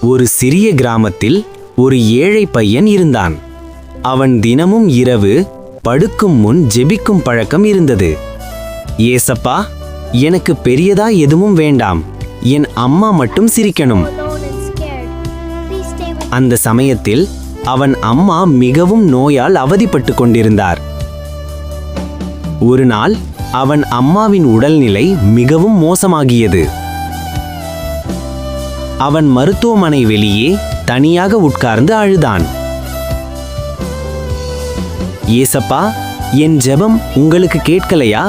ஒரு சிறிய கிராமத்தில் ஒரு ஏழை பையன் இருந்தான். அவன் தினமும் இரவு படுக்கும் முன் ஜெபிக்கும் பழக்கம் இருந்தது. ஏசப்பா, எனக்கு பெரியதா எதுவும் வேண்டாம், என் அம்மா மட்டும் சிரிக்கணும். அந்த சமயத்தில் அவன் அம்மா மிகவும் நோயால் அவதிப்பட்டு கொண்டிருந்தார். ஒரு நாள் அவன் அம்மாவின் உடல்நிலை மிகவும் மோசமாகியது. அவன் மருத்துவமனை வெளியே தனியாக உட்கார்ந்து அழுதான். ஏசப்பா, என் ஜெபம் உங்களுக்கு கேட்கலையா?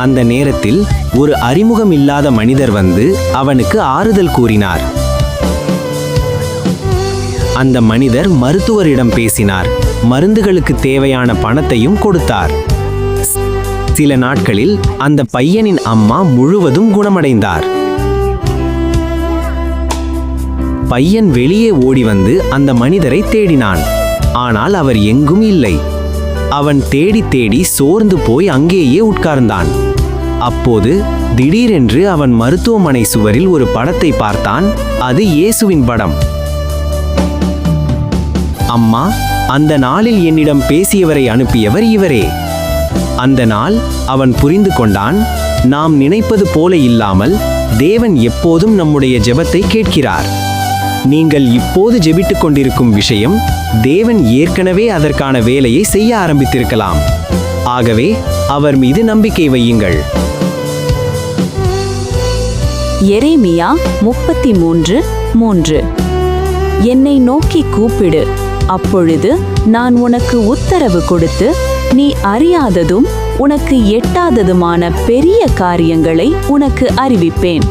அந்த நேரத்தில் ஒரு அறிமுகம் இல்லாத மனிதர் வந்து அவனுக்கு ஆறுதல் கூறினார். அந்த மனிதர் மருத்துவரிடம் பேசினார், மருந்துகளுக்கு தேவையான பணத்தையும் கொடுத்தார். சில நாட்களில் அந்த பையனின் அம்மா முழுவதும் குணமடைந்தார். பையன் வெளியே ஓடி வந்து அந்த மனிதரை தேடினான். ஆனால் அவர் எங்கும் இல்லை. அவன் தேடி தேடி சோர்ந்து போய் அங்கேயே உட்கார்ந்தான். அப்போது திடீரென்று அவன் மருத்துவமனை சுவரில் ஒரு படத்தை பார்த்தான். அது இயேசுவின் படம். அம்மா, அந்த நாளில் என்னிடம் பேசியவரை அனுப்பியவர் இவரே. அந்த நாள் அவன் புரிந்து கொண்டான், நாம் நினைப்பது போல இல்லாமல் தேவன் எப்போதும் நம்முடைய ஜெபத்தை கேட்கிறார். நீங்கள் இப்போது ஜெபித்துக் கொண்டிருக்கும் விஷயம் தேவன் ஏற்கனவே அதற்கான வேலையை செய்ய ஆரம்பித்திருக்கலாம். ஆகவே அவர் மீது நம்பிக்கை வையுங்கள். எரேமியா 33:3. என்னை நோக்கி கூப்பிடு, அப்பொழுது நான் உனக்கு உத்தரவு கொடுத்து நீ அறியாததும் உனக்கு எட்டாததுமான பெரிய காரியங்களை உனக்கு அறிவிப்பேன்.